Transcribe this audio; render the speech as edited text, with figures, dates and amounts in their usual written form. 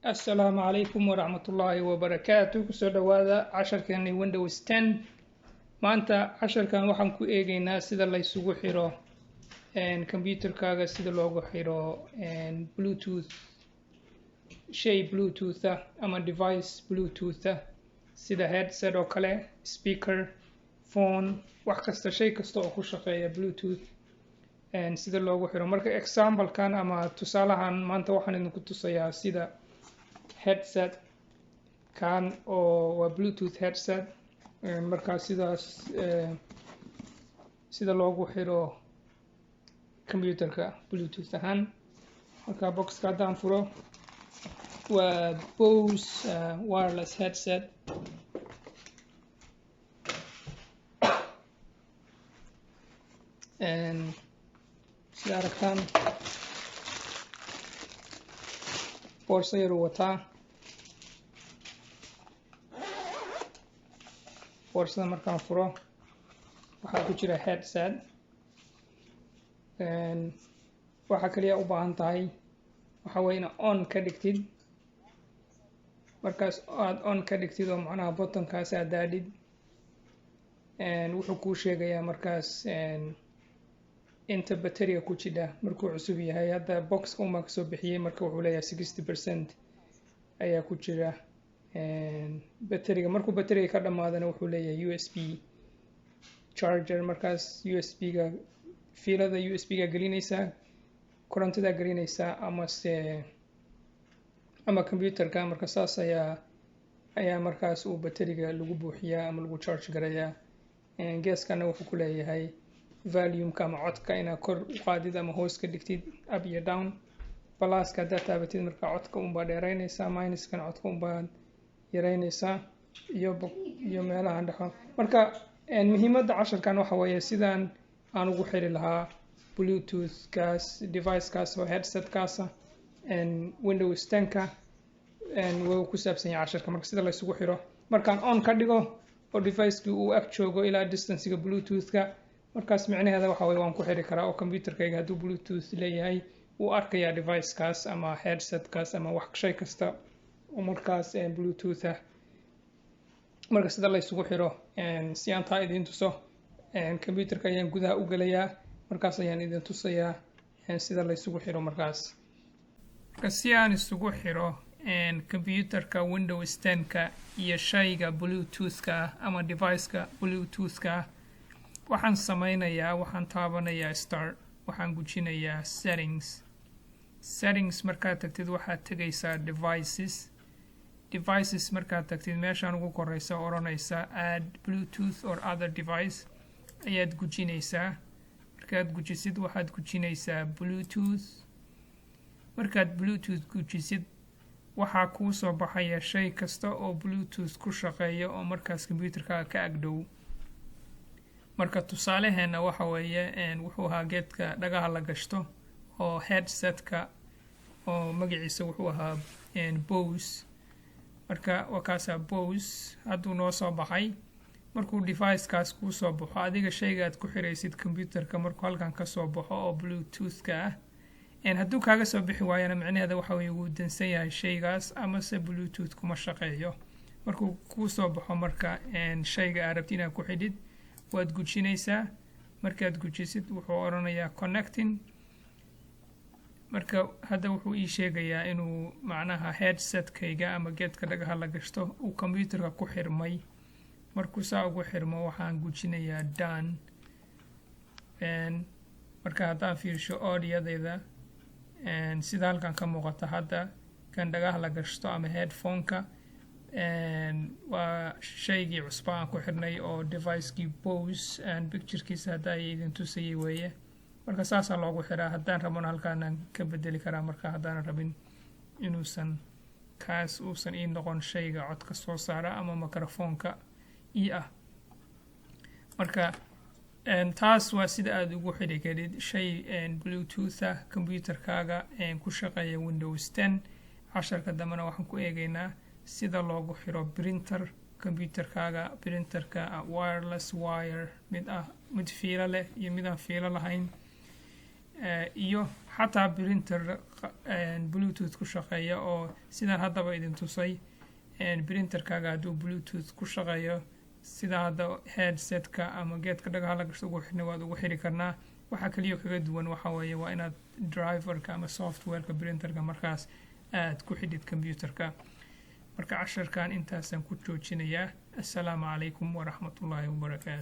السلام عليكم ورحمة الله وبركاته kusoo dhawaada casharkeeni Windows 10 maanta casharkan waxaan ku eegaynaa sida la isugu xiro computerkaaga sida loogu xiro Bluetooth shay Bluetooth ama device Bluetooth sida headset oo kale speaker phone wax kasta shay kasta oo ku shaqeeya Bluetooth sida loogu xiro marka example kan ama tusaalahan maanta waxaan idinku tusayaa sida headset kan oo waa Bluetooth headset marka sidaas sida loogu xiro computerka Bluetooth ahaan marka boxka hadaan furo waa Bose wireless headset sida aragtaan boorso yar wataa boorsada markaan furo waxaa ku jira headset waxa kaliya u baahan tahay waxa weeye inaad on ka dhigtid markaas aad on ka dhigtid oo macnaha buttonkaas aad daadid wuxuu kuu sheegayaa markaas inta batteriga ku jira markuu cusub yahay hadda boxka uma kasoo bixiyay marka wuxuu leeyahay 60% ayaa ku jira batteriga markuu batteriga ka dhamaadana wuxuu leeyahay USB charger markaas USB ga fiilada USB ga gelinaysa korontada gelinaysa ama computerka marka saas ayaa markaas uu batteriga lagu buuxiyaa ama lagu charge garayaa geeskana wuxuu ku leeyahay volume ka ama codka ina kor u qaadid ama hoos ka dhigtid up iyo down plus ka data batid marka codka baa dheeraynaysa minus kan codka baa yareynaysa iyo meelaha dhaxo marka muhiimadda casharkan waxa weeye sidaan aan ugu xiri lahaa Bluetooth kaas device kaas oo headset kaas Windows 10 ka wuu ku saabsan yahay casharka marka sida la isugu xiro markaan on ka dhigo oo device-ku uu ag joogo ilaa distance-ga Bluetooth ka markaas macnaheedu waxa weeye waan ku xiri karaa oo computerkayga hadduu Bluetooth leeyahay uu arkayaa device kaas ama headset kaas ama wax shay kasta oo markaas Bluetooth marka sida la isugu xiro si aan taa idin tuso computerka ayaan gudaha u galayaa markaas ayaan idin tusayaa sida la isugu xiro markaas si aan isugu xiro computerka Windows 10 ka iyo shayga Bluetooth ka ama device ka Bluetooth ka waxaan sameynayaa waxaan taabanayaa start waxaan gujinayaa settings markaad tagtid waxaad tagaysaa devices markaad tagtid meeshaan ugu koreysa oranaysa add Bluetooth or other device ayaad gujinaysaa markaad gujisid waxaad gujinaysaa Bluetooth markaad Bluetooth gujisid waxaa kuu soo baxaya shay kasta oo Bluetooth ku shaqeeya oo markaas computerka ka agdhow marka tusaalaheena waxa weeye wuxuu ahaa geedka dhagaha la gashto oo headset-ka oo magaciisa wuxuu ahaa Bose marka wakaasa Bose hadduu noo soo baxay markuu device-kaas kuu soo baxo adiga shayga aad ku xiraysid computerka markuu halkan ka soo baxo oo Bluetooth-ka hadduu kaaga soo bixi waayana macnaheeda waxa weeye wuu dansan yahay shaygaas ama se Bluetooth kuma shaqeeyo markuu kuu soo baxo marka shayga aad rabtid inaad ku xidhid waad gujinaysaa markaad gujisid wuxuu oranayaa connecting marka hadda wuxuu ii sheegayaa inuu macnaha headset-kayga ama geedka dhagaha la gashto uu computerka ku xirmay markuu saa ugu xirmo waxaan gujinayaa done marka haddaan fiirsho audio-deeda sida halkan ka muuqata hadda kan dhagaha la gashto ama headphone-ka waa shaygii cusba aan ku xirnay oo device-kii Bose picture-kiisa hadda ay idin tusayay weeye marka saasaa loogu xiraa haddaan rabona halkaanaan ka bedeli karaa marka haddaanan rabin inuusan kaas uusan ii noqon shayga codka soo saara ama microphone-ka ii ah marka taas waa sida aad ugu xiri karid shay Bluetooth computerkaaga ku shaqeeya Windows 10 casharka dambena waxaan ku eegaynaa sida loogu xiro printer computerkaaga printerka wireless wire mid fiilo leh iyo mid aan fiilo lahayn iyo xataa printer bluetooth ku shaqeeya oo sidaan haddaba idin tusay printerkaaga hadduu bluetooth ku shaqeeyo sida hadda headsetka ama geedka dhagaha la gashto ugu xidhna waad ugu xidhi karnaa. waxa kaliya kaga duwan waxa weeye waa inaad driverka ama softwareka printerka markaas aad ku xidhid computerka. marka casharkan intaasaan ku joojinayaa. assalaamu calaykum waraxmatullaahi wabarakaatu.